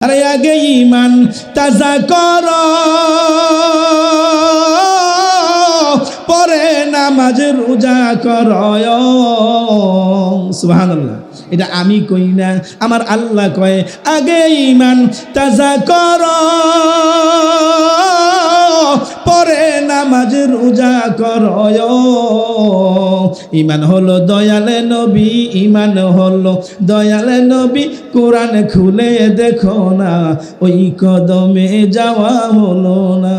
আরে আগে ঈমান তাজা কর, পরে নামাজ রোজা কর। সুবহানাল্লাহ। এটা আমি কই না, আমার আল্লাহ কয় আগে ঈমান তাজা কর, পরে নামাজ রোজা কর। ঈমান হলো দয়ালে নবী, ঈমান হলো দয়ালে নবী, কোরআন খুলে দেখো না, ওই কদমে যাওয়া হলো না।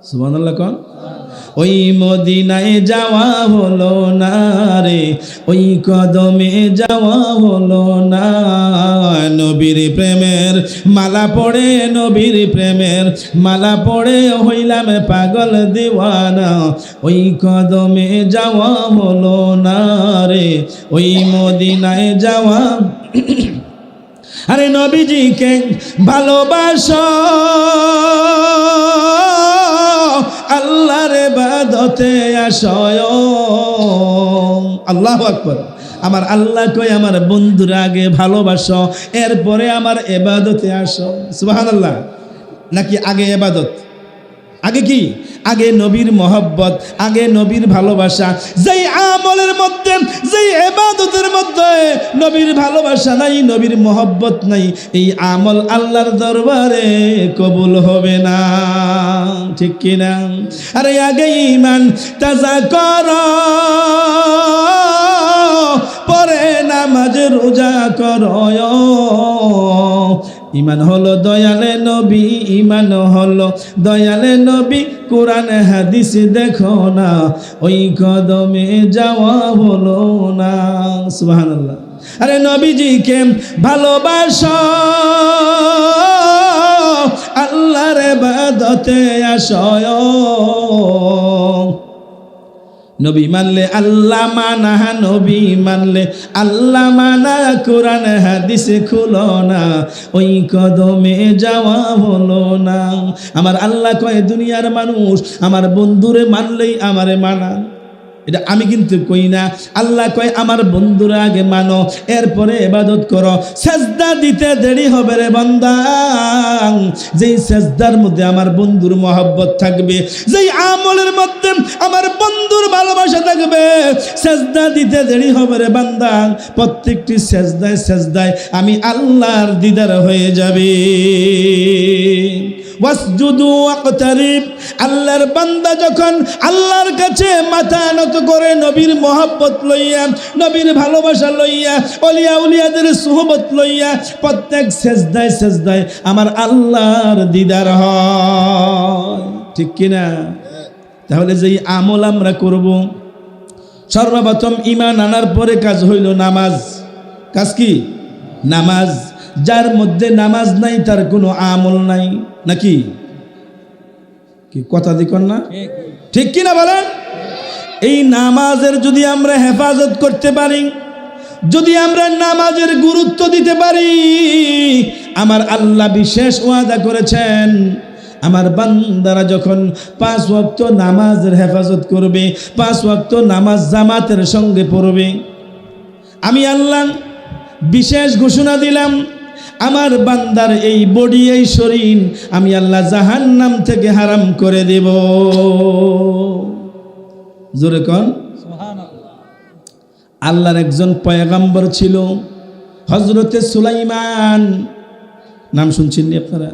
সুবহানাল্লাহ কোন? ওই মদিনায় যাওয়া হলো না রে, ওই কদমে যাওয়া হলো না। নবীর প্রেমের মালা পড়ে, নবীর প্রেমের মালা পড়ে হইলাম পাগল দিওয়ানা, ওই কদমে যাওয়া হলো না রে, ওই মদিনায় যাওয়া। আরে নবীজিকে ভালোবাসো, আল্লাহর ইবাদতে আসো। আল্লাহু আকবার। আমার আল্লাহ কই আমার বন্ধুরা আগে ভালোবাসো, এরপরে আমার ইবাদতে আসো। সুবহানাল্লাহ। নাকি আগে ইবাদত? আগে কি? আগে নবীর মহব্বত, আগে নবীর ভালোবাসা। যেই আমলের মধ্যে, যেই ইবাদতের মধ্যে নবীর ভালোবাসা নাই, নবীর মহব্বত নাই, এই আমল আল্লাহর দরবারে কবুল হবে না। ঠিক কি না? আরে আগে ঈমান তাজা কর, পরে নামাজ রোজা কর। ঈমান হলো দয়ালে নবী, ঈমান হলো দয়ালে নবী, কোরআন হাদিস দেখো না, ওই কদমে যাওয়া হলো না। সুবহানাল্লাহ। আরে নবীজিকে ভালোবাসো, আল্লাহর ইবাদতে আসো। নবী মানলে আল্লাহ মানা, নবী মানলে আল্লাহ মানা, কোরআন হাদিস খুলো না, ওই কদমে যাওয়া হলো না। আমার আল্লাহ কয় দুনিয়ার মানুষ আমার বন্ধুরে মানলেই আমারে মানা। এটা আমি কিন্তু কই না, আল্লাহ কয় আমার বন্ধুরা আগে মানো, এরপরে ইবাদত করো। সেজদা দিতে দেরি হবে রে বান্দা, যেই সেজদার মধ্যে আমার বন্ধুর মহব্বত থাকবে, যেই আমলের মধ্যে আমার বন্ধুর ভালোবাসা থাকবে, সেজদা দিতে দেরি হবে রে বান্দা। প্রত্যেকটি সেজদায় সেজদায় আমি আল্লাহর দিদার হয়ে যাবে। ওয়াসজুদু ওয়াকতারিব। আল্লাহর বান্দা যখন আল্লাহর কাছে মাথা নত করে, নবীর মহব্বত লইয়া, নবীর ভালোবাসা লইয়া, ওলিয়া উলিয়াদের সুহবত লইয়া, প্রত্যেক সেজদায় সেজদায় আমার আল্লাহর দিদার হয়। ঠিক কিনা? তাহলে যেই আমল আমরা করব, সর্বপ্রথম ঈমান আনার পরে কাজ হইল নামাজ। কাজ কি? নামাজ। যার মধ্যে নামাজ নাই তার কোনো আমল নাই। নাকি কি কথা দিকন না? ঠিক কিনা বলেন? এই নামাজের যদি আমরা হেফাজত করতে পারি, যদি আমরা নামাজের গুরুত্ব দিতে পারি, আমার আল্লাহ বিশেষ ওয়াদা করেছেন, আমার বান্দারা যখন 5 ওয়াক্ত নামাজের হেফাজত করবে, 5 ওয়াক্ত নামাজ জামাতের সঙ্গে পড়বে, আমি আল্লাহ বিশেষ ঘোষণা দিলাম, আমার বান্দার এই বডি, এই শরীর আমি আল্লাহ জাহান্নাম থেকে হারাম করে দেব। জোরে কোন সুবহানাল্লাহ। আল্লাহর একজন পয়গম্বর ছিল হযরতে সুলাইমান, নাম শুনছেন নি আপনারা?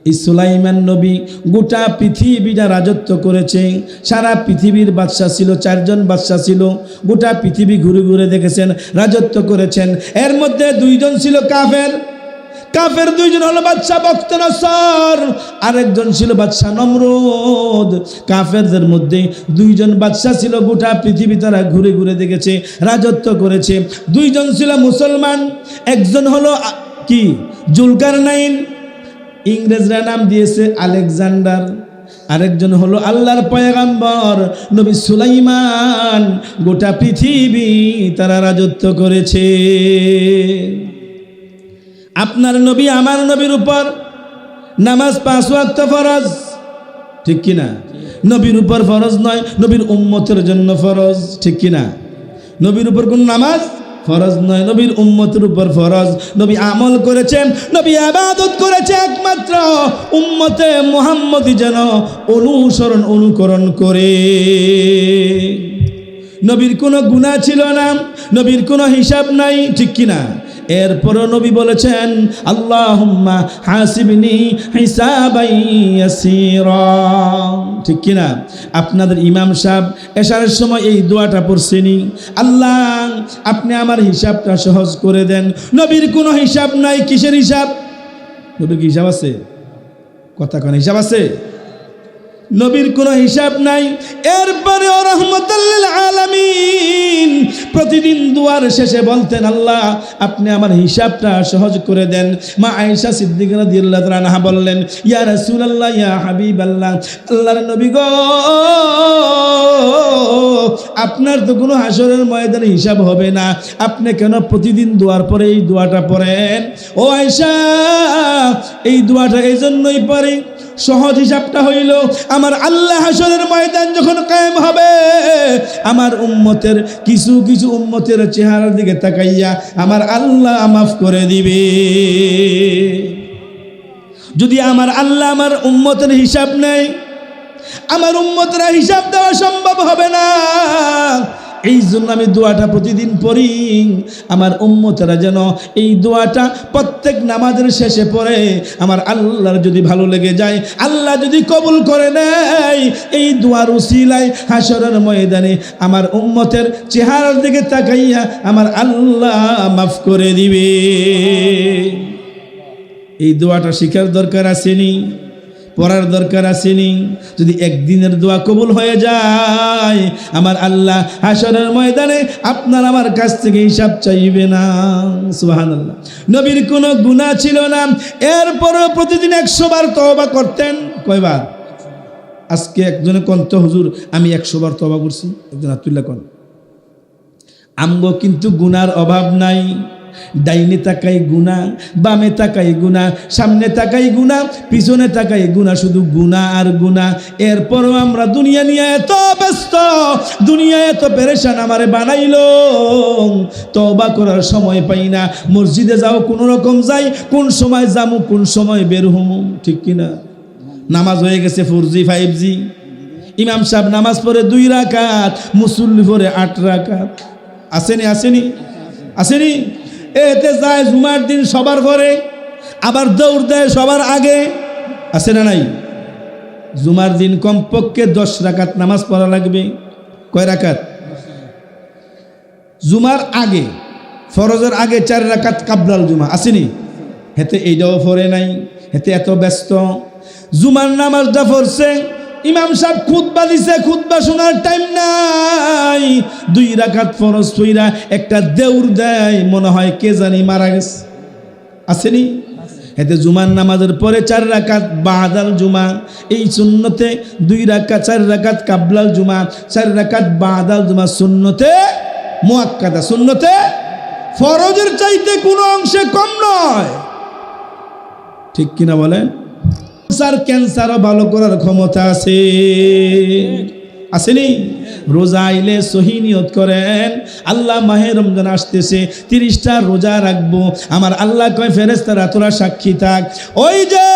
এই সুলাইমান নবী গোটা পৃথিবীটা রাজত্ব করেছে। সারা পৃথিবীর বাদশা ছিল, 4 জন বাদশা ছিল, গোটা পৃথিবী ঘুরে ঘুরে দেখেছেন, রাজত্ব করেছেন। এর মধ্যে 2 জন ছিল কাফের। কাফের 2 জন হলো বাদশা বখতনসর, আরেকজন ছিল বাদশা নমরুদ। কাফেরদের মধ্যে 2 জন বাদশা ছিল, গোটা পৃথিবী তারা ঘুরে ঘুরে দেখেছে, রাজত্ব করেছে। 2 জন ছিল মুসলমান, একজন হলো কি জুলকারনাইন, ইংরেজরা নাম দিয়েছে আলেকজান্ডার, আরেকজন হলো আল্লাহর পয়গম্বর নবী সুলাইমান। গোটা পৃথিবী তারা রাজত্ব করেছে। আপনার নবী আমার নবীর উপর নামাজ 5 ওয়াক্ত ফরজ। ঠিক কিনা? নবীর উপর ফরজ নয়, নবীর উম্মতের জন্য ফরজ। ঠিক কিনা? নবীর উপর কোন নামাজ ফরজ নয়, নবীর উম্মতের উপর ফরজ। নবী আমল করেছেন, নবী ইবাদত করেছে একমাত্র উম্মতে মুহাম্মদী যেন অনুকরণ করে। নবীর কোনো গুনাহ ছিল না, নবীর কোনো হিসাব নাই, ঠিক কিনা? এরপরও নবী বলেছেন আল্লাহুম্মা হাসিবনি হিসাবান ইয়াসীরা, ঠিক কিনা? আপনাদের ইমাম সাহেব এশারের সময় এই দোয়াটা পড়ছেনি, আল্লাহ আপনি আমার হিসাবটা সহজ করে দেন। নবীর কোনো হিসাব নাই। কিসের হিসাব? নবীর কি হিসাব আছে? কথা কোন হিসাব আছে? নবীর কোনো হিসাব নাই। এরপরে রাহমাতাল লিল আলামিন প্রতিদিন দুয়ার শেষে বলতেন আল্লাহ আপনি আমার হিসাবটা সহজ করে দেন। মা আয়েশা সিদ্দিকা রাদিয়াল্লাহু তাআলা আনহা বললেন ইয়া রাসূলুল্লাহ ইয়া হাবিবাল্লাহ, আল্লাহর নবী গো আপনার তো কোনো হাসরের ময়দানে হিসাব হবে না, আপনি কেন প্রতিদিন দুয়ার পরে এই দোয়াটা পড়েন? ও আয়েশা এই দোয়াটা এই জন্যই পড়ি, সহজ হিসাবটা হইল আমার আল্লাহ হাসরের ময়দান যখন কায়েম হবে আমার উম্মতের কিছু উম্মতের চেহারার দিকে তাকাইয়া আমার আল্লাহ মাফ করে দিবে। যদি আমার আল্লাহ আমার উম্মতের হিসাব নেয়, আমার উম্মতরা হিসাব দেওয়া সম্ভব হবে না। এই জন্য আমি দোয়াটা প্রতিদিন পড়ি, আমার উম্মতরা যেন এই দোয়াটা প্রত্যেক নামাজের শেষে পড়ে। আমার আল্লাহর যদি ভালো লেগে যায়, আল্লাহ যদি কবুল করে নেয়, এই দোয়ার উসিলায় হাসরের ময়দানে আমার উম্মতের চেহারার দিকে তাকাইয়া আমার আল্লাহ মাফ করে দিবে। এই দোয়াটা শিখার দরকার আসেনি, পড়ার দরকার আসেনি। যদি একদিনের দোয়া কবুল হয়ে যায় আমার আল্লাহ হাসরের ময়দানে আপনার আমার কাছ থেকে হিসাব চাইবে না। সুবহানাল্লাহ। নবীর কোনো গুনাহ ছিল না, এরপরও প্রতিদিন 100 বার তওবা করতেন। কয়বার? আজকে একজনে কন্ত হুজুর আমি 100 বার তওবা করছি, একজন আব্দুল্লাহ কোন। আমগো কিন্তু গুনার অভাব নাই। ডাইনে তাকাই গুনাহ, বামে তাকাই গুনাহ, সামনে তাকাই গুনাহ, পিছনে তাকাই গুনাহ, শুধু গুনাহ আর গুনাহ। এরপরও আমরা দুনিয়া নিয়ে এত ব্যস্ত, দুনিয়া এত পেরেশান আমারে বানাইলো, তওবা করার সময় পাই না। মসজিদে যাও কোনো রকম যাই, কোন সময় যামু কোন সময় বের হমু, ঠিক কিনা? নামাজ হয়ে গেছে 4G 5G। ইমাম সাহেব নামাজ পড়ে 2 রাকাত, মুসল্লি পড়ে 8 রাকাত। আসেনি আসেনি আসেনি? এতে যায় জুমার দিন সবার ঘরে, আবার দৌড় দেয় সবার আগে, আছে না নাই? জুমার দিন কমপক্ষে 10 রাকাত নামাজ পড়া লাগবে। কয় রাকাত? জুমার আগে, ফরজের আগে 4 রাকাত কাবলাল জুমা, আসেনি? হেতে এইটাও পড়ে নাই, হেতে এত ব্যস্ত। জুমার নামাজটা পড়ছে, ইমাম সাহেব খুতবা দিছে, খুতবা শোনার টাইম নাই। 2 রাকাত ফরজ পইরা একটা দেউর দেয়, মনে হয় কে জানি মারা গেছে, আসেনি? এতে জুমার নামাজের পরে 4 রাকাত বাদাল জুমা, এই সুন্নতে 2 রাকাত 4 রাকাত কাবলাল জুমা, 4 রাকাত বাদাল জুমা, সুন্নতে মুআক্কাদা, সুন্নতে ফরজের চাইতে কোনো অংশে কম নয়, ঠিক কিনা বলেন? ক্যান্সারও ভালো করার ক্ষমতা আছে, আসেনি? রোজা আইলে সহি নিয়ত করেন আল্লাহ মাহে রমজান আসতেছে 30টা রোজা রাখবো। আমার আল্লাহ কয় ফেরেশতারা তোরা সাক্ষী থাক। ওই যে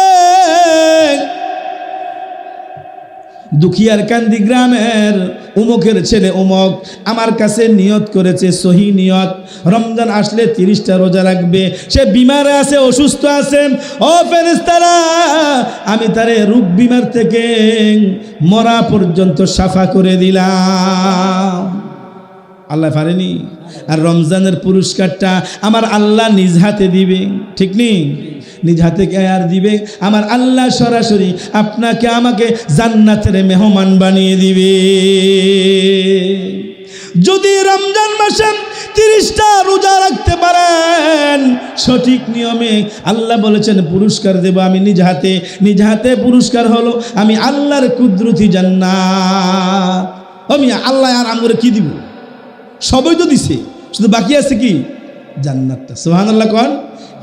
দুখিয়ার কান্দি গ্রামের উমকের ছেলে উমক আমার কাছে নিয়ত করেছে, সহি নিয়ত, রমজান আসলে 30টা রোজা রাখবে। সে বিমারে আছে, অসুস্থ আছে। ও ফেরেশতারা আমি তারে রোগ বিমার থেকে মরা পর্যন্ত সাফা করে দিলাম। আল্লাহ পারেনি? আর রমজানের পুরস্কারটা আমার আল্লাহ নিজ হাতে দিবে, ঠিক নেই? নিজ হাতে আর দিবে আমার আল্লাহ, সরাসরি আপনাকে আমাকে জান্নাতের মেহমান বানিয়ে দিবে। যদি রমজান মাসে 30টা রোজা রাখতে পারেন সঠিক নিয়মে, আল্লাহ বলেছেন পুরস্কার দেব আমি নিজ হাতে। নিজ হাতে পুরস্কার হলো আমি আল্লাহর কুদরতি জান্নাত। আমি আল্লাহ আর আমরে কি দিব? সবই তো দিছে, শুধু বাকি আছে কি? জান্নাতটা। সুবহানাল্লাহ কোন?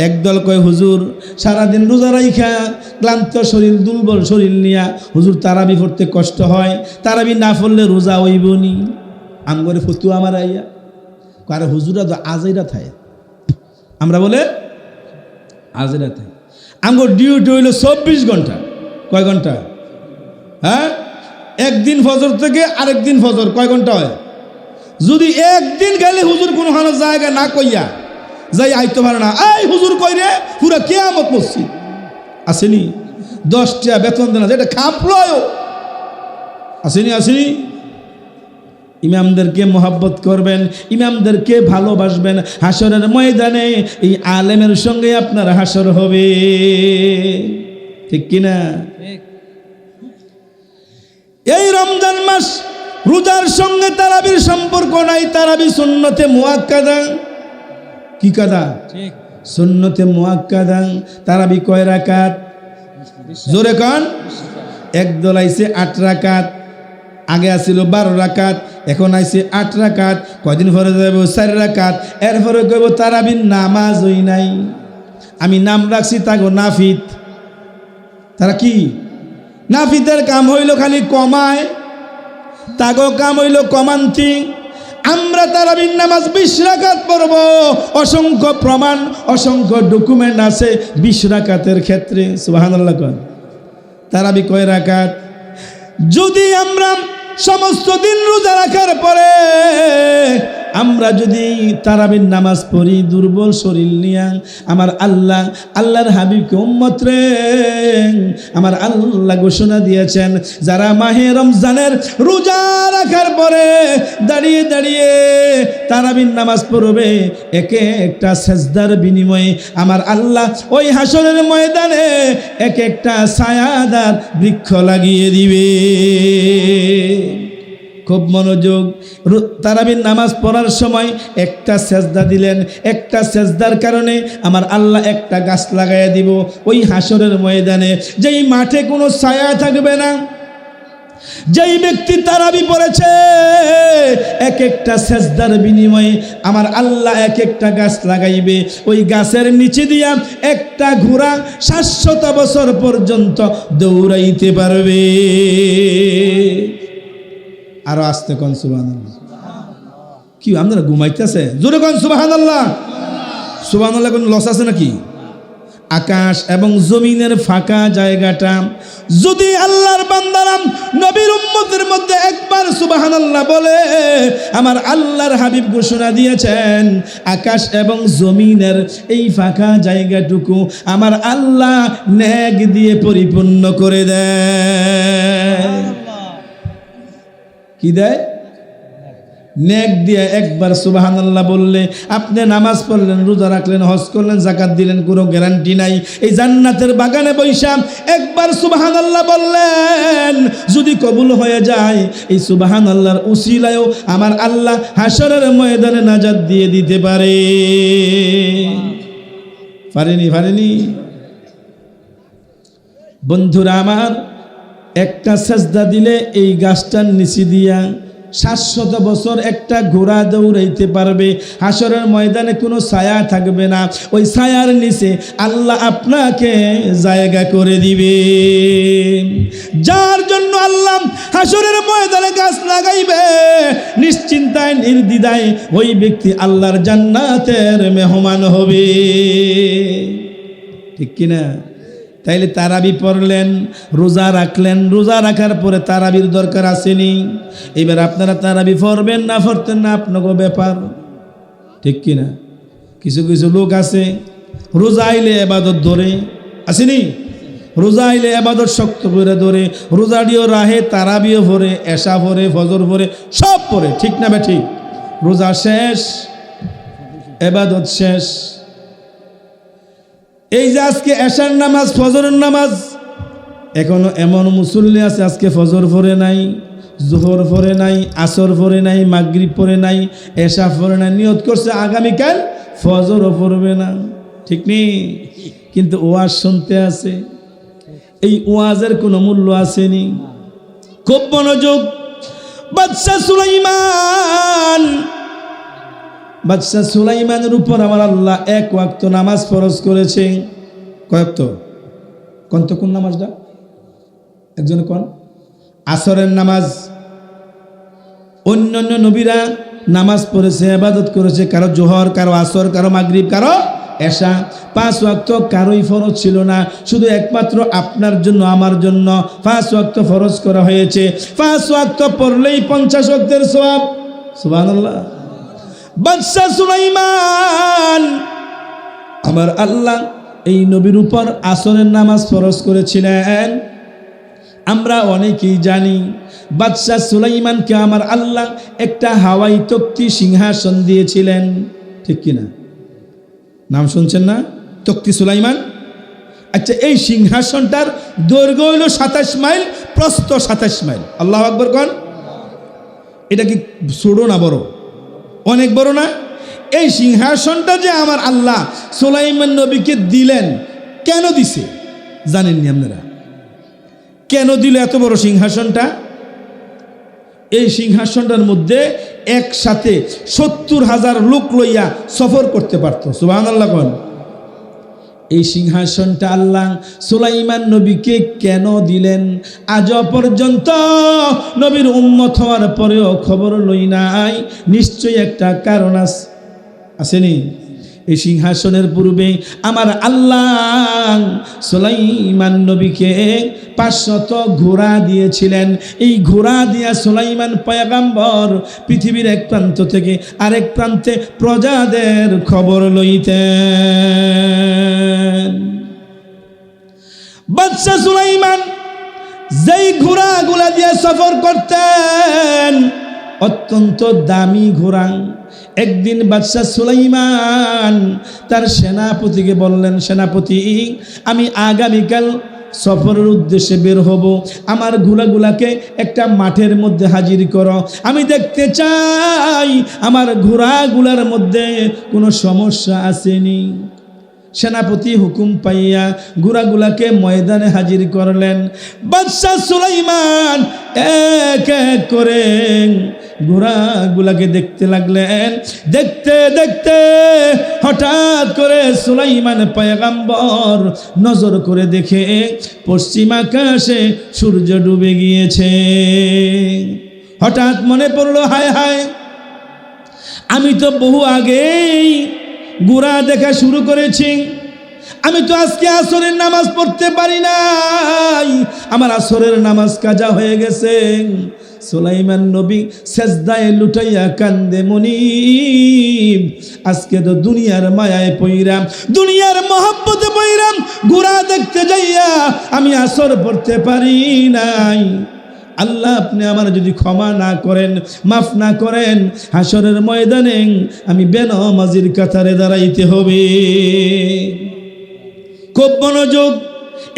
একদল কয় হুজুর সারাদিন রোজা রাইখা ক্লান্ত শরীর, দুর্বল শরীর নিয়া হুজুর তারাবি পড়তে কষ্ট হয়, তারাবি না পড়লে রোজা হইবনি। আমগরে ফতুয়া আমার আইয়া কারো হুজুরা তো আজেরা থাকে, আমরা বলে আজেরা থাকে। আমার ডিউটি হইল 24 ঘন্টা। কয় ঘন্টা? হ্যাঁ, একদিন ফজর থেকে আরেকদিন ফজর কয় ঘন্টা হয়? যদি একদিন গেলে হুজুর কোনো জায়গা না কইয়া যাই আইতে পারে না, এই হুজুর কই রে, পুরা কিয়ামত মসজিদ আসেনি, 10টা বেতন দেনা যেটা খাপলয় আসেনি, আসেনি। ইমামদেরকে মোহাব্বত করবেন, ইমামদেরকে ভালোবাসবেন। হাসরের ময়দানে এই আলেমের সঙ্গে আপনার হাসর হবে, ঠিক কিনা? এই রমজান মাস রোজার সঙ্গে তারাবির সম্পর্ক নাই। তারাবি সুন্নতে মুআক্কাদা। কি কাদা? সুন্নতে মুআক্কাদা। তারাবি কয় রাকাত? জোরে কান। একদল আইছে 8 রাকাত, আগে আসছিল 12 রাকাত, এখন আইছে 8 রাকাত। কয়দিন পরে যাবো 4 রাকাত, এরপরে কইব তারাবির নামাজ হই নাই। আমি নাম রাখছি তাগো নাফিত। তারা কি? নাফিতের কাম হইল খালি কমায়, তাগো কাম হইল কমান্তি। আমরা তারাবির নামাজ 20 রাকাত পড়ব। অসংখ্য প্রমাণ, অসংখ্য ডকুমেন্ট আছে 20 রাকাতের ক্ষেত্রে। সুবহানাল্লাহ। কোন তারাবি কয় রাকাত? যদি আমরা সমস্ত দিন রোজা রাখার পরে আমরা যদি তারাবির নামাজ পড়ি দুর্বল শরীর নিয়ে, আমার আল্লাহ, আল্লাহর হাবিবকে উম্মত রে, আমার আল্লাহ ঘোষণা দিয়েছেন যারা মাহে রমজানের রোজা রাখার পরে দাঁড়িয়ে দাঁড়িয়ে তারাবির নামাজ পড়বে, একে একটা সেজদার বিনিময়ে আমার আল্লাহ ওই হাসরের ময়দানে এক একটা ছায়াদার বৃক্ষ লাগিয়ে দিবে। খুব মনোযোগ। তারাবির নামাজ পড়ার সময় একটা সেজদা দিলেন, একটা সেজদার কারণে আমার আল্লাহ একটা গাছ লাগাইয়া দিব ওই হাসরের ময়দানে, যেই মাঠে কোনো ছায়া থাকবে না। যেই ব্যক্তি তারাবি পড়েছে এক একটা সেজদার বিনিময়ে আমার আল্লাহ এক একটা গাছ লাগাইবে। ওই গাছের নিচে দিয়া একটা ঘোড়া 700 বছর পর্যন্ত দৌড়াইতে পারবে। আরো আসতে কোন সুবহানাল্লাহ। কি আপনারা ঘুমাইতেছে? জোরে কোন সুবহানাল্লাহ। সুবহানাল্লাহ কোন লস আছে নাকি? আকাশ এবং জমিনের ফাঁকা জায়গাটা যদি আল্লাহর বান্দারা নবীর উম্মতের মধ্যে একবার সুবহানাল্লাহ বলে, আমার আল্লাহর হাবিব ঘোষণা দিয়েছেন আকাশ এবং জমিনের এই ফাঁকা জায়গাটুকু আমার আল্লাহ নেক দিয়ে পরিপূর্ণ করে দেয়। কি দেয়? নেক দিয়ে। একবার সুবহানাল্লাহ বললে আপনি নামাজ পড়লেন, রোজা রাখলেন, হজ করলেন, যাকাত দিলেন, কোনো গ্যারান্টি নাই এই জান্নাতের বাগানে বৈশা একবার সুবহানাল্লাহ বললেন, যদি কবুল হয়ে যায় এই সুবহানাল্লাহর উসিলায়ও আমার আল্লাহ হাসরের ময়দানে নাজাত দিয়ে দিতে পারে। পারেনি? পারেনি? বন্ধুরা আমার, একটা সেজদা দিলে এই গাছটার নিচে দিয়া 700 বছর একটা ঘোড়া দৌড়াইতে পারবে। হাসরের ময়দানে কোনো ছায়া থাকবে না, ওই ছায়ার নিচে আল্লাহ আপনাকে জায়গা করে দিবে। যার জন্য আল্লাহ হাসরের ময়দানে গাছ লাগাইবে, নিশ্চিন্তায় নির্দ্বিধায় ওই ব্যক্তি আল্লাহর জান্নাতের মেহমান হবে। ঠিক কিনা? তাইলে তারাবি পড়লেন, রোজা রাখলেন, রোজা রাখার পরে তারাবির দরকার আসেনি। এবার আপনারা তারাবি পড়বেন না পড়তেন না আপনাকে ব্যাপার, ঠিক কিনা? কিছু কিছু লোক আছে রোজা আইলে এবাদত ধরে, আসেনি? রোজা আইলে এবাদত শক্ত করে ধরে, রোজাডিও রাহে, তারাবিও পড়ে, এশা পড়ে, ফজর পড়ে, সব পড়ে, ঠিক না ঠিক? রোজা শেষ, এবাদত শেষ। এই যে আজকে এশার নামাজ, ফজরের নামাজ, এখনো এমন মুসল্লি আছে আজকে ফজর পড়ে নাই, জোহর পড়ে নাই, আসর পড়ে নাই, মাগরিব পড়ে নাই, এশা পড়ে নাই, নিয়ত করছে আগামীকাল ফজরও পড়বে না, ঠিক নেই? কিন্তু ওয়াজ শুনতে আছে। এই ওয়াজের কোনো মূল্য আসেনি। খুব মনোযোগ। বাদশা সুলাইমানের উপর আমার আল্লাহ 1 ওয়াক্ত নামাজ ফরজ করেছে। কয়েকত? কোন নামাজটা? একজনে কোন? আসরের নামাজ। অন্যান্য নবীরা নামাজ পড়েছে, ইবাদত করেছে, কারো জোহর, কারো আসর, কারো মাগরিব, কারো এশা। 5 ওয়াক্ত কারোই ফরজ ছিল না, শুধু একমাত্র আপনার জন্য আমার জন্য 5 ওয়াক্ত ফরজ করা হয়েছে। 5 ওয়াক্ত পড়লেই 50 ওয়াক্তের সওয়াব। সুবহানাল্লাহ। বাদশা সুলাইমান, আমার আল্লাহ এই নবীর উপর আসরের নামাজ ফরজ করেছিলেন। আমরা অনেকেই জানি বাদশা সুলাইমানকে আমার আল্লাহ একটা হাওয়াই তক্তি সিংহাসন দিয়েছিলেন, ঠিক কিনা? নাম শুনছেন না, তক্তি সুলাইমান? আচ্ছা, এই সিংহাসনটার দৈর্ঘ্য হইল 27 মাইল, প্রস্থ 27 মাইল। আল্লাহু আকবার কোন। এটা কি ছোট না বড়? অনেক বড় না? এই সিংহাসনটা যে আমার আল্লাহ সুলাইমান নবীকে দিলেন, কেন দিছে জানেননি আপনারা? কেন দিল এত বড় সিংহাসনটা? এই সিংহাসনটার মধ্যে একসাথে 70,000 লোক লইয়া সফর করতে পারত। সুবহানাল্লাহ কোন। এই সিংহাসনটা আল্লাহ সুলাইমান নবীকে কেন দিলেন আজ পর্যন্ত নবীর উম্মত হওয়ার পরেও খবর লই নাই। নিশ্চয়ই একটা কারণ আসেনি। এই সিংহাসনের পূর্বে আমার আল্লাহ সুলাইমান নবীকে 500 ঘোড়া দিয়েছিলেন। এই ঘোড়া দিয়া সুলাইমান পয়গম্বর পৃথিবীর এক প্রান্ত থেকে আরেক প্রান্তে প্রজাদের খবর লইতেন। বাদশা সুলাইমান যেই ঘোড়াগুলা দিয়ে সফর করতেন, অত্যন্ত দামি ঘোড়া। একদিন বাদশা সুলাইমান তার সেনাপতিকে বললেন, সেনাপতি, আমি আগামীকাল সফরের উদ্দেশ্যে বের হব, আমার ঘোড়াগুলাকে একটা মাঠের মধ্যে হাজির করো। আমি দেখতে চাই আমার ঘোড়াগুলার মধ্যে কোনো সমস্যা আসেনি। সেনাপতি হুকুম পাইয়া ঘোড়াগুলাকে ময়দানে হাজির করলেন। বাদশা সুলাইমান এক এক করে ঘোড়াগুলাকে দেখতে লাগলেন। দেখতে দেখতে হঠাৎ করে সুলাইমান পয়গম্বর নজর করে দেখে পশ্চিম আকাশে সূর্য ডুবে গিয়েছে। হঠাৎ মনে পড়লো, হায় হায়, আমি তো বহু আগেই ঘোড়া দেখা শুরু করেছি, আমি তো আজকে আসরের নামাজ পড়তে পারি নাই, আমার আসরের নামাজ কাজা হয়ে গেছে। সুলাইমান নবী সেজদায় লুটাইয়া কান্দে, মনিব, আজকে তো দুনিয়ার মায়ায় পইরাম, দুনিয়ার মহব্বতে পইরাম, ঘোড়া দেখতে যাইয়া আমি আসর পড়তে পারি নাই। আল্লাহ, আপনি আমার যদি ক্ষমা না করেন, মাফ না করেন, হাসরের ময়দানে আমি বেনামাজির কাতারে দাঁড়াইতে হবে। খুব মনোযোগ।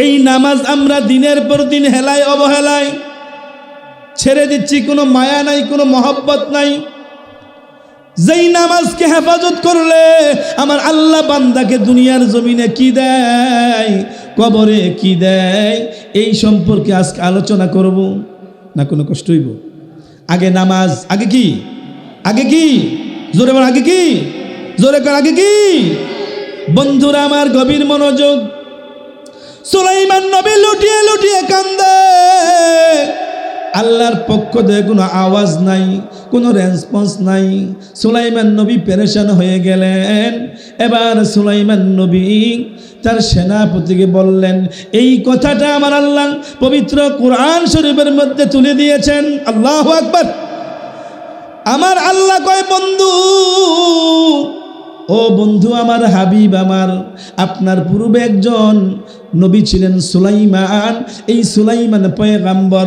এই নামাজ আমরা দিনের পর দিন হেলায় অবহেলায় ছেড়ে দিচ্ছি, কোনো মায়া নাই, কোনো মহব্বত নাই। যেই নামাজকে হেফাজত করলে আমার আল্লাহ বান্দাকে দুনিয়ার জমিনে কি দেয়, কবরে কি দেয়, এই সম্পর্কে আজকে আলোচনা করব। না কোনো কষ্ট হইব? আগে নামাজ, আগে কি? আগে কি? জোরে বল, আগে কি? জোরে কর, আগে কি? বন্ধুরা আমার, গভীর মনোযোগ। সুলাইমান নবী লুটিয়ে লুটিয়ে কান্দে। আল্লাহর পক্ষ থেকে কোনো আওয়াজ নাই, কোনো রেসপন্স নাই। সুলাইমান নবী পেরেশান হয়ে গেলেন। এবার সুলাইমান নবী তার সেনাপতিকে বললেন, এই কথাটা আমার আল্লাহ পবিত্র কোরআন শরীফের মধ্যে তুলে দিয়েছেন। আল্লাহু আকবার। আমার আল্লাহ কয়, বন্ধু, ও বন্ধু আমার, হাবিব আমার, আপনার পূর্বে একজন নবী ছিলেন সুলাইমান। এই সুলাইমান পয়গম্বর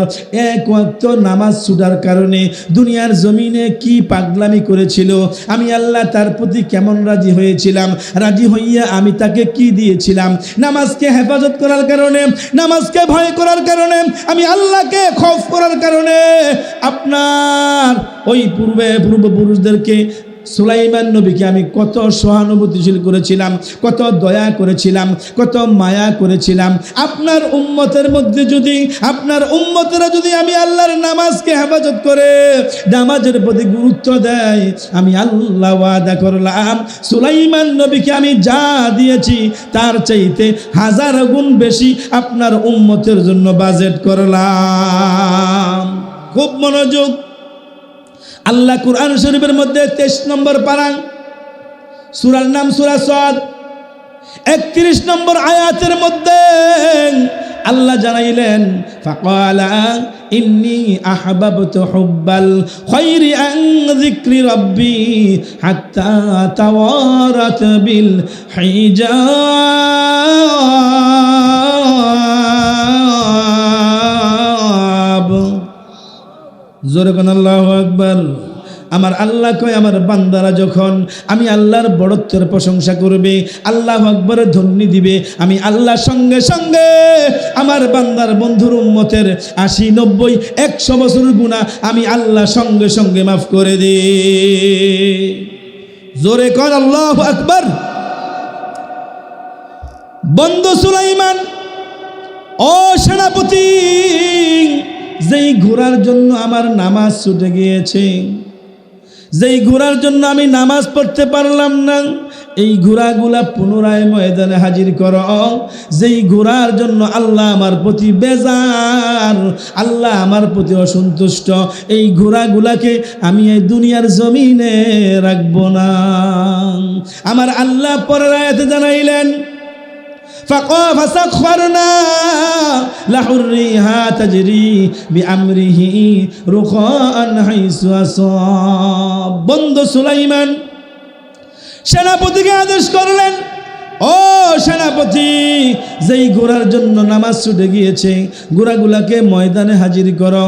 এক ওয়াক্ত নামাজ ছুটার কারণে দুনিয়ার জমিনে কি পাগলামি করেছিল, আমি আল্লাহ তার প্রতি কেমন রাজি হয়েছিলাম, রাজি হইয়া আমি তাকে কি দিয়েছিলাম, নামাজকে হেফাজত করার কারণে, নামাজকে ভয় করার কারণে, আমি আল্লাহকে খৌফ করার কারণে আপনার ওই পূর্বপুরুষদেরকে সুলাইমান নবীকে আমি কত সহানুভূতিশীল করেছিলাম, কত দয়া করেছিলাম, কত মায়া করেছিলাম। আপনার উম্মতের মধ্যে যদি, আপনার উম্মতেরা যদি আমি আল্লাহর নামাজকে হেফাজত করে নামাজের প্রতি গুরুত্ব দেয়, আমি আল্লাহ ওয়াদা করলাম সুলাইমান নবীকে আমি যা দিয়েছি তার চাইতে 1000 গুণ বেশি আপনার উম্মতের জন্য বাজেট করলাম। খুব মনোযোগ। আল্লাহ কুরআন শরীফের মধ্যে 23 নম্বর পারা, সূরার নাম সূরা সাদ, 31 নম্বর আয়াতের মধ্যে আল্লাহ জানাইলেন ফাকালা ইন্নী আহবাবতু হুব্বাল খায়রি আন যিকরি রাব্বি হাত্তা তাওয়ারাত বিল হিজাব। জোরে কোন আল্লাহু আকবার। আমার আল্লাহ কয় আমার বান্দারা যখন আমি আল্লাহর বড়ত্বের প্রশংসা করবে, আল্লাহু আকবার ধ্বনি দিবে, আমি আল্লাহ সঙ্গে সঙ্গে আমার বান্দার বন্ধুর উম্মতের 80, 90, 100 বছর গুনাহ আমি আল্লাহ সঙ্গে সঙ্গে মাফ করে দিই। জোরে কর আল্লাহু আকবার। বন্ধু সুলাইমান, ও সেনাপতি, যেই ঘোড়ার জন্য আমার নামাজ ছুটে গিয়েছে, যেই ঘোড়ার জন্য আমি নামাজ পড়তে পারলাম না, এই ঘোড়াগুলা পুনরায় ময়দানে হাজির করো। যেই ঘোড়ার জন্য আল্লাহ আমার প্রতি বেজার, আল্লাহ আমার প্রতি অসন্তুষ্ট, এই ঘোড়াগুলাকে আমি এই দুনিয়ার জমিনে রাখবো না। আমার আল্লাহ পরের আয়াতে জানাইলেন فسخرنا له الريح تجري بأمره رخاء حيث أصاب। বন্ধু সুলাইমান সেনাপতিকে আদেশ করলেন, ও সেনাপতি, যেই ঘোড়ার জন্য নামাজ ছুটে গিয়েছে ঘোড়াগুলাকে ময়দানে হাজির করো।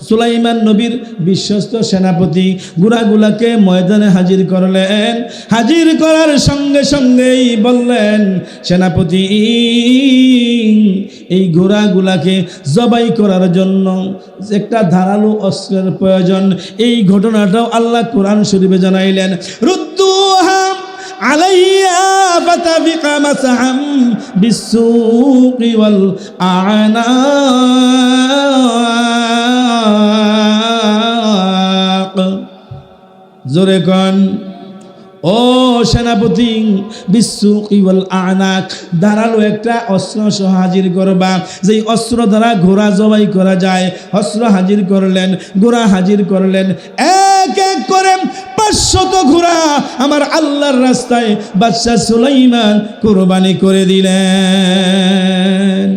সুলাইমান নবীর বিশ্বস্ত সেনাপতি ঘোড়াগুলাকে ময়দানে হাজির করলেন। হাজির করার সঙ্গে সঙ্গেই বললেন, সেনাপতি, এই ঘোড়াগুলাকে জবাই করার জন্য একটা ধারালো অস্ত্রের প্রয়োজন। এই ঘটনাটাও আল্লাহ কোরআন শরীফে জানাইলেন, রুদ্দুহা আলাইয়া ফাতাফিকা মাসহাম বিসসুকি ওয়াল আনাক। জোরে কন, ও সেনাপতি, বিসসুকি ওয়াল আনাক, ধারালো একটা অস্ত্র সহ হাজির করবা, যেই অস্ত্র দ্বারা ঘোড়া জবাই করা যায়। অস্ত্র হাজির করলেন, ঘোড়া হাজির করলেন, এক এক করে 500 ঘোড়া আমার আল্লাহর রাস্তায় বাদশা সুলাইমান কুরবানি করে দিলেন।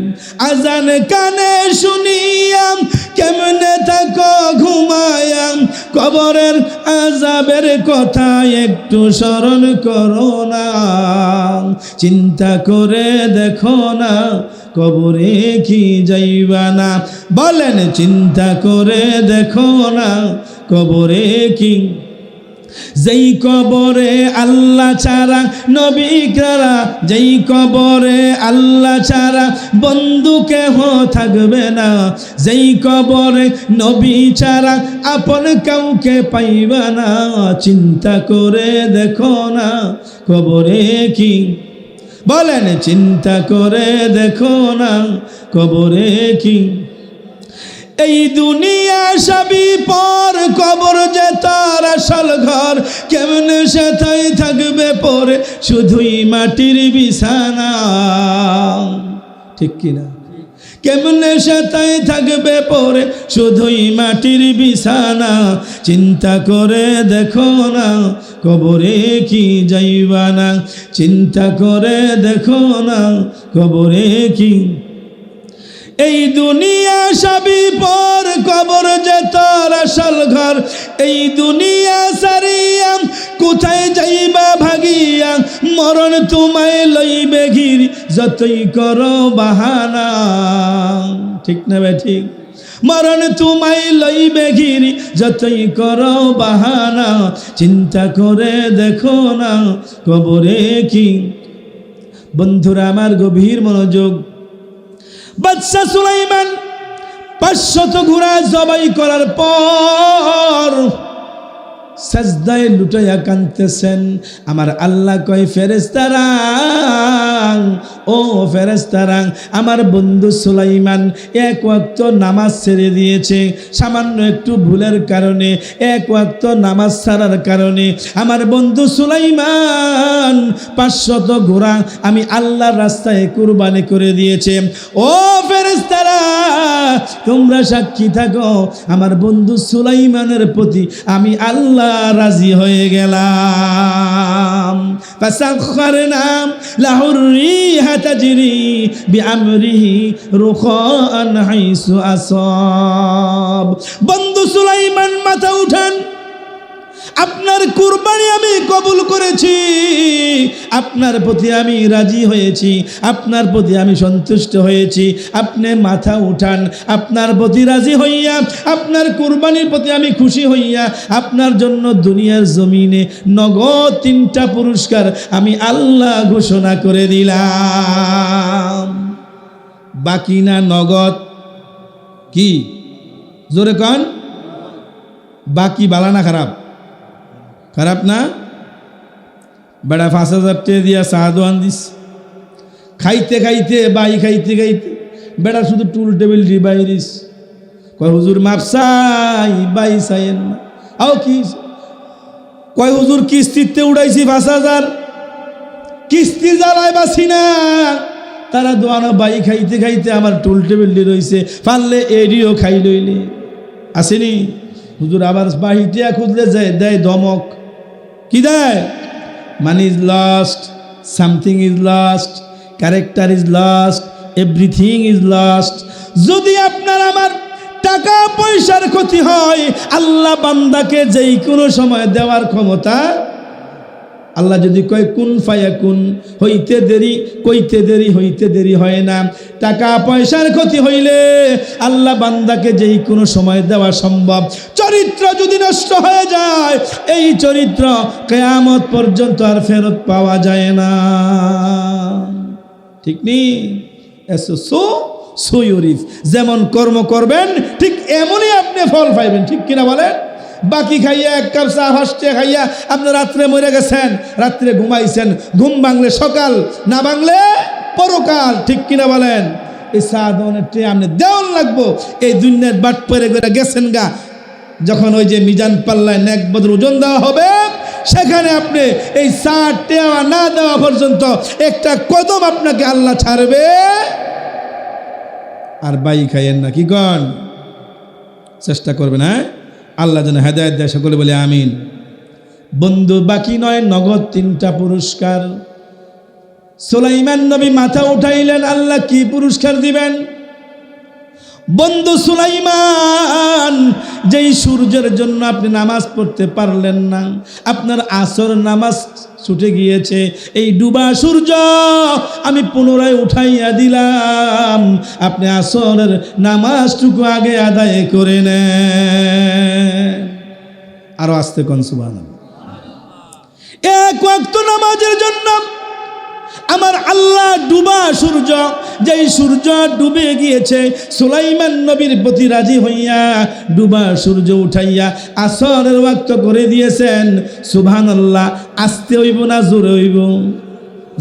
আজান কানে শুনিয়াম কেমনে থাকো ঘুমায়াম, কবরের আযাবের কথা একটু স্মরণ করো না, চিন্তা করে দেখো না কবরে কি যাইবা না। বলেন, চিন্তা করে দেখো না কবরে কি। যেই কবরে আল্লাহ ছাড়া নবী কারা, যেই কবরে আল্লাহ ছাড়া বন্ধু কেহ থাকবে না, যেই কবরে নবী ছাড়া আপন কাউকে পাইবা না, চিন্তা করে দেখো না কবরে কি। বলেন, চিন্তা করে দেখো না কবরে কি। এই দুনিয়া সবই পর, কবর যে তার আসল ঘর, কেমনে সেটাই থাকবে পরে শুধুই মাটির বিছানা। ঠিক কিনা? কেমনে সেটাই থাকবে পরে শুধুই মাটির বিছানা, চিন্তা করে দেখো না কবরে কি যাইবা না, চিন্তা করে দেখো না কবরে কি। এই দুনিয়া সবই পর, কবর যে তোর আসল ঘর, এই দুনিয়া সারিয়া কোথায় যাইবা ভাগিয়া, মরণ তোমায় লইবে ঘিরি যতই করো বাহানা। ঠিক না বে ঠিক? মরণ তোমায় লইবে ঘিরি যতই করো বাহানা, চিন্তা করে দেখো না কবরে কি। বন্ধুরা আমার, গভীর মনোযোগ। বাদশা সুলাইমান 500 ঘোড়া জবাই করার পর সাজদায় লুটাইয়া কাঁদতেছেন। আমার আল্লাহ কয়, ফেরেশতারা, ও ফেরেশতারা, আমার বন্ধু সুলাইমান এক ওয়াক্ত নামাজ ছেড়ে দিয়েছে, সামান্য একটু ভুলের কারণে, এক ওয়াক্ত নামাজ ছাড়ার কারণে আমার বন্ধু সুলাইমান 500 ঘোড়া আমি আল্লাহর রাস্তায় কুরবানি করে দিয়েছে। ও ফেরেশতারা, তোমরা সাক্ষী থাকো আমার বন্ধু সুলাইমানের প্রতি আমি আল্লাহ রাজি হয়ে গেলাম। ফাসাখখারনা লাহুর রিহা তাজরি বিআমরিহি রুখাআন হাইসু আসাব। বন্ধু সুলাইমান মাথা উঠান, আপনার কুরবানি আমি কবুল করেছি, আপনার প্রতি আমি রাজি হয়েছি, আপনার প্রতি আমি সন্তুষ্ট হয়েছি। আপনি মাথা উঠান, আপনার প্রতি রাজি হইয়া, আপনার কুরবানির প্রতি আমি খুশি হইয়া আপনার জন্য দুনিয়ার জমিনে নগদ 3টা পুরস্কার আমি আল্লাহ ঘোষণা করে দিলাম। বাকি না নগদ? কি জোরে কন? বাকি বালা না খারাপ? খারাপ না? বেড়া 5,000 টাকা দিয়া সাহাদোয়ান দিস, খাইতে খাইতে বাই খাইতে খাইতে বেড়া শুধু টুল টেবিল ডিবাই দিস। কয় হুজুর মাপ চাই, বাই চাইয়েন না। আও কি কয় হুজুর কিস্তিতে উড়াইছি 5,000, কিস্তি জ্বালায় বাসি না। তারা দোয়ানো বাই খাইতে খাইতে আমার টুল টেবিল ডি রয়েছে, পারলে এডিও খাই লইলে আসেনি। হুজুর আবার বাহিটিয়া খুঁজলে যায়, দেয় ধমক। কি দেয়? Money is lost, something is lost, character is lost, everything is lost. যদি আপনার আমার টাকা পয়সার ক্ষতি হয়, আল্লাহ বান্দাকে যেই কোনো সময় দেওয়ার ক্ষমতা। আল্লাহ যদি কয় কুন ফায়াকুন, হইতে দেরি কইতে দেরি, হইতে দেরি হয় না। টাকা পয়সার ক্ষতি হইলে আল্লাহ বান্দাকে যেই কোনো সময় দেওয়া সম্ভব। চরিত্র যদি নষ্ট হয়ে যায়, এই চরিত্র কিয়ামত পর্যন্ত আর ফেরত পাওয়া যায় না। ঠিক নেই? সোয়রিফ, যেমন কর্ম করবেন ঠিক এমনই আপনি ফল পাইবেন। ঠিক কিনা বলেন? বাকি খাইয়া 1 কাপ চা ফার্স্টে খাইয়া আপনি রাত্রে মরে গেছেন, রাত্রে ঘুমাইছেন, ঘুম ভাঙলে সকাল, না ভাঙলে পরকাল। ঠিক কিনা বলেন? এই চা দনের টে আপনি দেওয়ান লাগবো। এই দুনিয়ার বাট পরে করে গেছেন গা, যখন ওই যে মিজান পাল্লায় নেক বদর ওজন দেওয়া হবে, সেখানে আপনি এই চা টেওয়া না দেওয়া পর্যন্ত একটা কদম আপনাকে আল্লাহ ছাড়বে। আর বাই খাইয়েন না। কি কন? চেষ্টা করবেন। হ্যাঁ, আল্লাহ যেন হেদায়েত দেয়, সকলে বলে আমিন। বন্ধু বাকি নয়, নগদ 3টা পুরস্কার। সুলাইমান নবী মাথা উঠাইলেন, আল্লাহ কি পুরস্কার দিবেন? বন্ধু সুলাইমান, যেই সূর্যের জন্য আপনি নামাজ পড়তে পারলেন না, আপনার আসর নামাজ ছুটে গিয়েছে, এই ডুবা সূর্য আমি পুনরায় উঠাইয়া দিলাম, আপনি আসরের নামাজটুকু আগে আদায় করে নেন। আরো আস্তে কোন সুবহানাল্লাহ। 1 ওয়াক্ত নামাজের জন্য আমার আল্লাহ ডুবা সূর্য, যেই সূর্য ডুবে গিয়েছে, সুলাইমান নবীর প্রতি রাজি হইয়া ডুবা সূর্য উঠাইয়া আসরের ওয়াক্ত করে দিয়েছেন। সুবহানাল্লাহ। আস্তে হইব না জোরে হইব?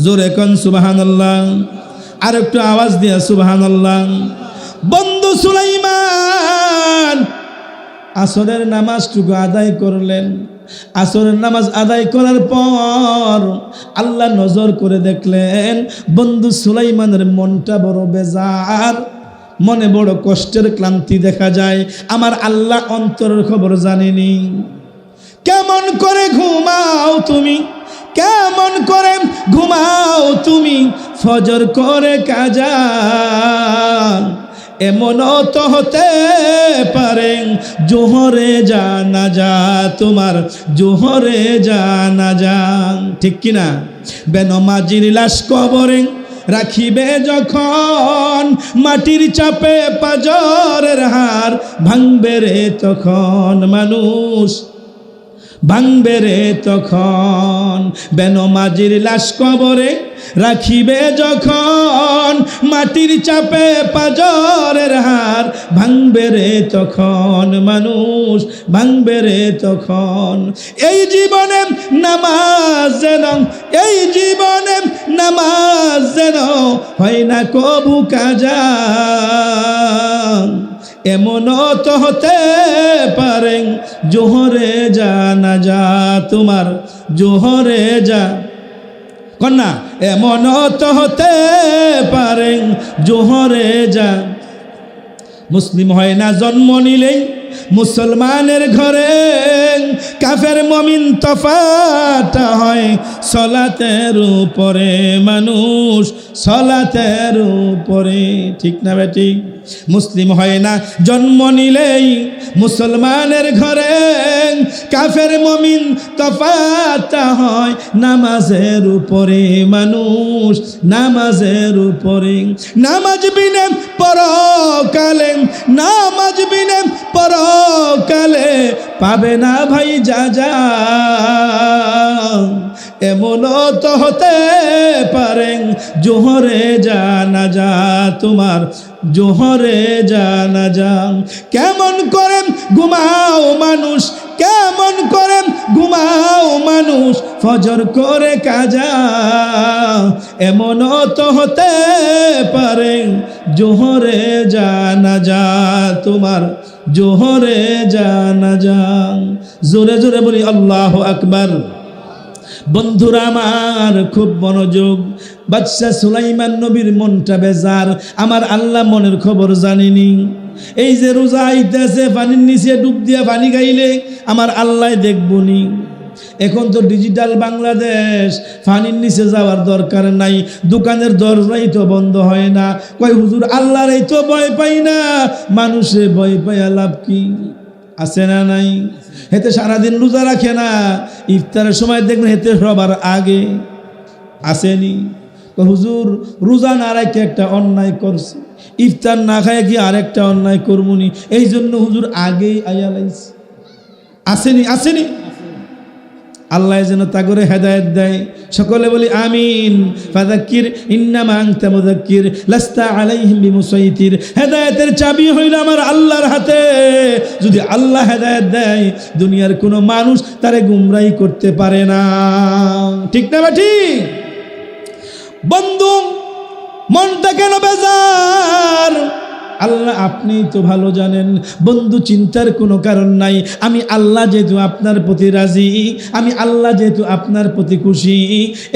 জোরে কোন সুবহানাল্লাহ। আর একটু আওয়াজ দিয়া সুবহানাল্লাহ। বন্ধু সুলাইমান আসরের নামাজটুকু আদায় করলেন। আসরের নামাজ আদায় করার পর আল্লাহ নজর করে দেখলেন বন্ধু সুলাইমানের মনটা বড় বেজার, মনে বড় কষ্টের ক্লান্তি দেখা যায়। আমার আল্লাহ অন্তরের খবর জানেনি। কেমন করে ঘুমাও তুমি, কেমন করে ঘুমাও তুমি, ফজর করে কাজা, এমন তো হতে পারে জোহরে জানাজা, তোমার জোহরে জানাজা। ঠিক কিনা? বেনমাজির লাশ কবরে রাখিবে যখন, মাটির চাপে পাজরের হাড় ভাঙবে রে তখন মানুষ, ভাঙবে রে তখন। বেনমাজির লাশ কবরে রাখিবে যখন, মাটির চাপে পাজরের হাড় ভাঙবে রে তখন মানুষ, ভাঙবে রে তখন। এই জীবনে নামাজ যেন, এই জীবনে নামাজ যেন হয় না কবু কাজা, এমনও তো হতে পারে জোহরে জানাজা, তোমার জোহরে যা কন্যা, এমনও তো হতে পারে জোহরে যা। মুসলিম হয় না জন্ম নিলেই মুসলমানের ঘরে, কাফের মুমিন তফাৎ হয় সলাতের উপরে, মানুষ সলাতের উপরে। ঠিক না বেঠিক? মুসলিম হয় না জন্ম নিলেই মুসলমানের ঘরে, কাফের মুমিন তফাৎ হয় নামাজের উপরে, মানুষ নামাজের উপরে। নামাজ বিনে পরকালে, নামাজ বিনে পরকালে পাবে না ভাই যা যা, এমনও তো হতে পারে জোহরে জানাজা, তোমার জোহরে জানাজা। কেমন করে ঘুমাও মানুষ, কেমন করে ঘুমাও মানুষ, ফজর করে কাজা, এমনও তো হতে পারে জোহরে জানাজা, তোমার জোহরে জানাজা। জোরে জোরে বলি আল্লাহু আকবার। বন্ধুরা আমার খুব মনোযোগ, বাদশা সুলাইমান নবীর মনটা বেজার, আমার আল্লাহ মনের খবর জানেনি। এই যে রোজা আইতেছে, পানির নিচে ডুব দিয়া পানি খাইলে আমার আল্লাহ দেখবনি। এখন তো ডিজিটাল বাংলাদেশ, পানির নিচে যাওয়ার দরকার নাই, দোকানের দরজাই তো বন্ধ হয় না। কয় হুজুর আল্লাহর এই তো ভয় পাই না, মানুষে ভয় পাইয়া লাভ কি? আছে না নাই? হেতে সারাদিন রোজা রাখে না, ইফতারের সময় দেখবেন হেতে সবার আগে আসেনি। হুজুর রোজা না রাখে একটা অন্যায় করছে, ইফতার না খায় কি আরেকটা অন্যায় করবনি, এই জন্য হুজুর আগেই আইয়া লাইছে। আসেনি? আসেনি? আল্লাহ যেন তা করে হেদায়েত দেয়। সকলে বলি আমিন। ফাযাক্কির ইন্নামা আনতা মুযাক্কির লাস্তা আলাইহিম বিমুসাইতির। হেদায়েতের চাবি হইল আমার আল্লাহর হাতে। যদি আল্লাহ হেদায়েত দেয়, দুনিয়ার কোনো মানুষ তারে গুমরাহি করতে পারে না। ঠিক না ঠিক? বন্ধু মনটা কেন বেজার? আল্লাহ আপনি তো ভালো জানেন। বন্ধু চিন্তার কোনো কারণ নাই, আমি আল্লাহ যেহেতু আপনার প্রতি রাজি, আমি আল্লাহ যেহেতু আপনার প্রতি খুশি,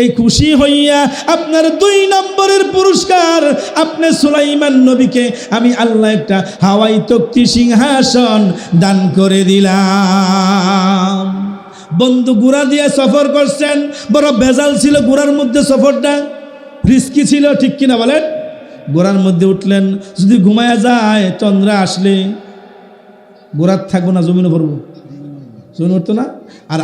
এই খুশি হইয়া আপনার 2 নম্বরের পুরস্কার, আপনি সুলাইমান নবীকে আমি আল্লাহ একটা হাওয়াই তক্তি সিংহাসন দান করে দিলাম। বন্ধু ঘোড়া দিয়ে সফর করছেন, বড় বেজাল ছিল ঘোড়ার মধ্যে, সফরটা রিস্কি ছিল, ঠিক কিনা বলেন? গোড়ার মধ্যে উঠলেন, যদি ঘুমায়া যায় চন্দ্রা আসলে গোড়ার থাকবো না, জমিনে পড়বো, জমিন উঠতো না। আর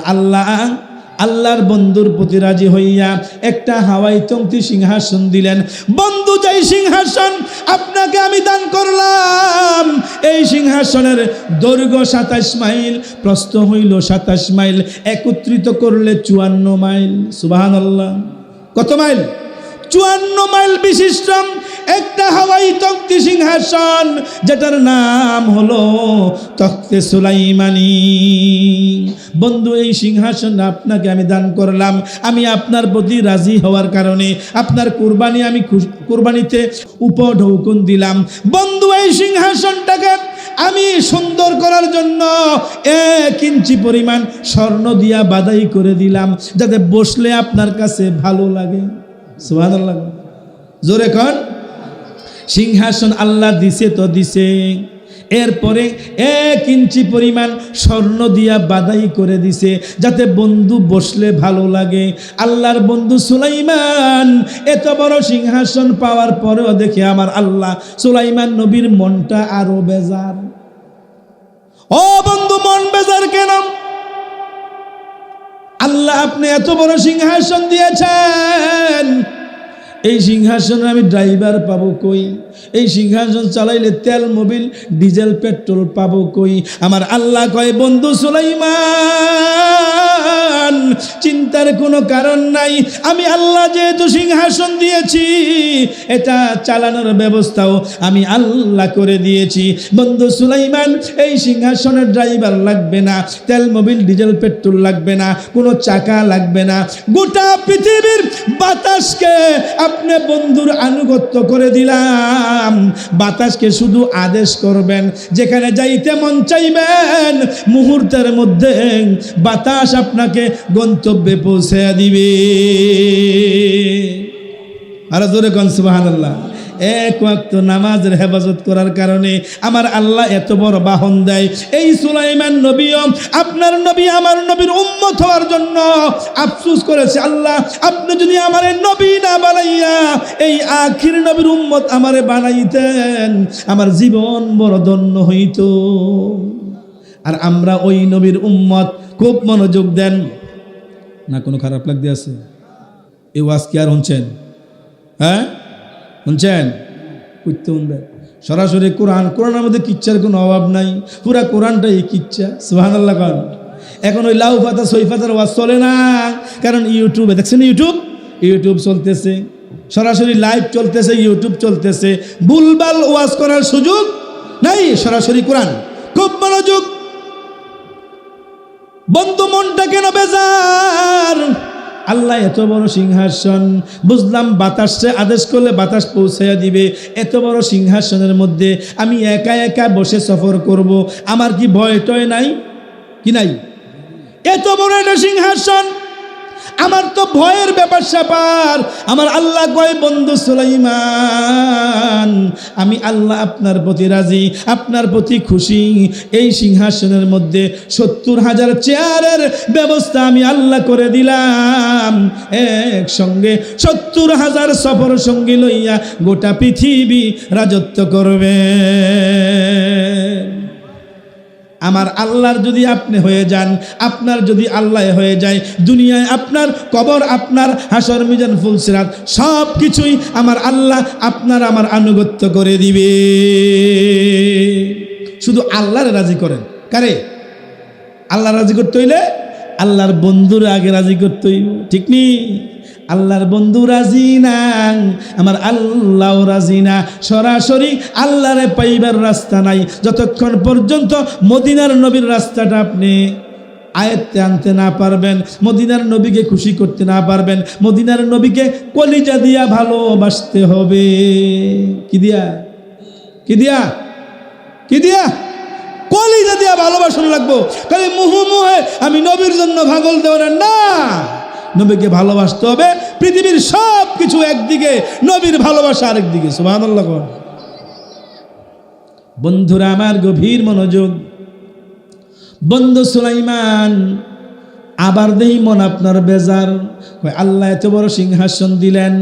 আল্লাহর বন্ধুর প্রতি রাজি হইয়া একটা হাওয়াই তংতি সিংহাসন দিলেন। বন্ধু যাই সিংহাসন আপনাকে আমি দান করলাম, এই সিংহাসনের দৈর্ঘ্য 27 মাইল, প্রস্থ হইল 27 মাইল, একত্রিত করলে 54 মাইল। সুবহানাল্লাহ। কত মাইল? 54 মাইল বিশিষ্ট একটা হাওয়াই তক্তি সিংহাসন, যেটার নাম হলো তখতে সুলাইমানি। বন্ধু এই সিংহাসন আপনাকে আমি দান করলাম, আমি আপনার প্রতি রাজি হওয়ার কারণে আপনার কুরবানি, আমি কুরবানিতে উপঢৌকন দিলাম। বন্ধু এই সিংহাসনটাকে আমি সুন্দর করার জন্য 1 ইঞ্চি পরিমাণ স্বর্ণ দিয়া বাদাই করে দিলাম, যাতে বসলে আপনার কাছে ভালো লাগে। সুবহানাল্লাহ। জোরে কর। সিংহাসন আল্লাহ দিছে তো দিছে, এরপরে 1 ইঞ্চি পরিমাণ স্বর্ণ দিয়া বাদাই করে দিছে, যাতে বন্ধু বসলে ভালো লাগে। আল্লাহর বন্ধু সুলাইমান এত বড় সিংহাসন পাওয়ার পরেও দেখে আমার আল্লাহ সুলাইমান নবীর মনটা আরো বেজার। ও বন্ধু, মন বেজার কেন? আল্লাহ আপনি এত বড় সিংহাসন দিয়েছেন, এই সিংহাসনে আমি ড্রাইভার পাবো কই? এই সিংহাসন চালাইলে তেল, মোবিল, ডিজেল, পেট্রোল পাবো কই? আমার আল্লাহ কয়, বন্ধু সুলাইমান চিন্তার কোনো কারণ নাই, আমি আল্লাহ যেহেতু সিংহাসন দিয়েছি, এটা চালানোর ব্যবস্থাও আমি আল্লাহ করে দিয়েছি। বন্ধু সুলাইমান, এই সিংহাসনের ড্রাইভার লাগবে না, তেল, মোবিল, ডিজেল, পেট্রোল লাগবে না, কোনো চাকা লাগবে না। গোটা পৃথিবীর বাতাসকে আপনি বন্ধুর আনুগত্য করে দিলাম। বাতাসকে শুধু আদেশ করবেন, যেখানে যাইতে মন চাইবেন মুহূর্তের মধ্যে বাতাস আপনাকে গন্তব্যে পৌঁছে দিবে। আর জোরে কোন সুবহানাল্লাহ। এক ওয়াক্ত নামাজের হেফাজত করার কারণে আমার আল্লাহ এত বড় বাহন দেয়। এই সুলাইমান নবীও আপনার নবী আমার নবীর উম্মত হওয়ার জন্য আফসোস করেছে, আল্লাহ আপনি যদি আমারে নবী না বানাইয়া এই আখির নবীর উম্মত আমারে বানাইতেন, আমার জীবন বড় ধন্য হইত। আর আমরা ওই নবীর উম্মত। খুব মনোযোগ দেন না, কোনো খারাপ লাগতে আছে? এই ওয়াজ কি আর শুনছেন? হ্যাঁ শুনছেন? করতে শুনবেন সরাসরি কোরআনের মধ্যে কিচ্ছার কোনো অভাব নাই, পুরা কোরআনটাই কিচ্ছা। সুবহানাল্লাহ। এখন ওই লাউ পাতা সই পাতার ওয়াজ চলে না, কারণ ইউটিউবে দেখছেন, ইউটিউব চলতেছে, সরাসরি লাইভ চলতেছে, ইউটিউব চলতেছে, ভুলভাল ওয়াজ করার সুযোগ নাই, সরাসরি কোরআন। খুব মনোযোগ। বন্ধু মনটা কেন বেজার? আল্লাহ এত বড় সিংহাসন, বুঝলাম বাতাসে আদেশ করলে বাতাস পৌঁছাইয়া দিবে, এত বড় সিংহাসনের মধ্যে আমি একা একা বসে সফর করব, আমার কি ভয় টয় নাই? কি নাই? এত বড় একটা সিংহাসন, আমার তো ভয়ের ব্যাপার স্যাপার। আমার আল্লাহ কয়, বন্ধু সুলাইমান আমি আল্লাহ আপনার প্রতি রাজি, আপনার প্রতি খুশি। এই সিংহাসনের মধ্যে 70,000 চেয়ারের ব্যবস্থা আমি আল্লাহ করে দিলাম। একসঙ্গে 70,000 সফর সঙ্গী লইয়া গোটা পৃথিবী রাজত্ব করবে। আমার আল্লাহর যদি আপনি হয়ে যান, আপনার যদি আল্লাহ হয়ে যায়, দুনিয়ায় আপনার কবর, আপনার হাসর, মিজান, ফুলসিরাত সব কিছুই আমার আল্লাহ আপনার আমার আনুগত্য করে দিবে। শুধু আল্লাহরে রাজি করেন। কারে? আল্লাহ রাজি করতে হইলে আল্লাহর বন্ধুর আগে রাজি করতে হইব, ঠিক নি? আল্লাহর বন্ধু রাজি না, আমার আল্লাহ রাজি না। সরাসরি আল্লাহরে পাইবার রাস্তা নাই যতক্ষণ পর্যন্ত মদিনার নবীর রাস্তাটা আপনি আয়ত্তে আনতে না পারবেন, মদিনার নবীকে খুশি করতে না পারবেন। মদিনার নবীকে কলিজা দিয়া ভালোবাসতে হবে। কি দিয়া? কি দিয়া? কি দিয়া? কলিজা দিয়া ভালোবাসন লাগবো। খালি মুহে আমি নবীর জন্য পাগল দেব না, নবীকে ভালোবাসতে হবে। পৃথিবীর সব কিছু একদিকে, নবীর ভালোবাসা আরেকদিকে। সুবহানাল্লাহ। বন্ধুরা আমার, গভীর মনোযোগ। বন্ধু সুলাইমান আবার দেই মন আপনার বেজার, আল্লাহ এত বড় সিংহাসন দিলেন,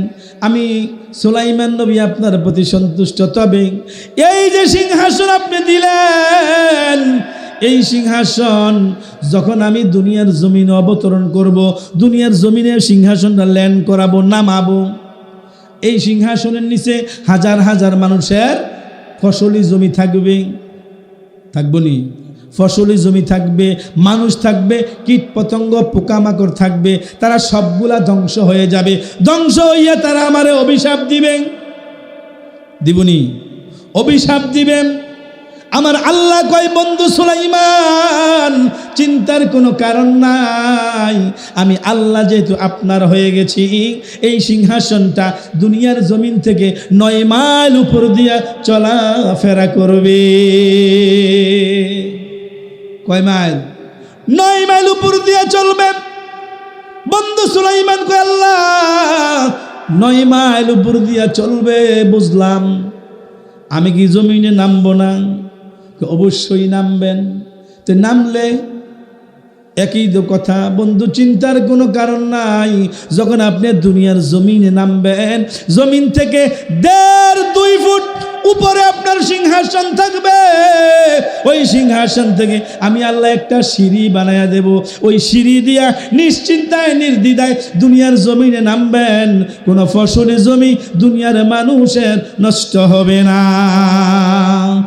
আমি সুলাইমান নবী আপনার প্রতি সন্তুষ্ট, তবে এই যে সিংহাসন আপনি দিলেন, এই সিংহাসন যখন আমি দুনিয়ার জমিনে অবতরণ করব, দুনিয়ার জমিনে সিংহাসনটা ল্যান্ড করাবো, নামাবো, এই সিংহাসনের নিচে হাজার হাজার মানুষের ফসলি জমি থাকবে, থাকবো নি? ফসলি জমি থাকবে, মানুষ থাকবে, কীট পতঙ্গ পোকামাকড় থাকবে, তারা সবগুলা ধ্বংস হয়ে যাবে। ধ্বংস হইয়া তারা আমারে অভিশাপ দিবেন, দিবনি? অভিশাপ দিবেন। আমার আল্লাহ কয়, বন্ধু সুলাইমান চিন্তার কোনো কারণ নাই, আমি আল্লাহ যেহেতু আপনার হয়ে গেছি, এই সিংহাসনটা দুনিয়ার জমিন থেকে 9 মাইল উপর দিয়া চলাফেরা করবে। কয় মাইল? 9 মাইল উপর দিয়া চলবে। বন্ধু সুলাইমান কয়, আল্লাহ 9 মাইল উপর দিয়া চলবে বুঝলাম, আমি কি জমিনে নামবো না? অবশ্যই নামবেন। তো নামলে একই তো কথা, বন্ধু চিন্তার কোনো কারণ নাই। যখন আপনি দুনিয়ার জমিনে নামবেন, জমিন থেকে 1.5-2 ফুট উপরে আপনার সিংহাসন থাকবে। ওই সিংহাসন থেকে আমি আল্লাহ একটা সিঁড়ি বানায়া দেব, ওই সিঁড়ি দিয়া নিশ্চিন্তায় নির্দ্বিধায় দুনিয়ার জমিনে নামবেন। কোনো ফসলি জমি দুনিয়ার মানুষের নষ্ট হবে না।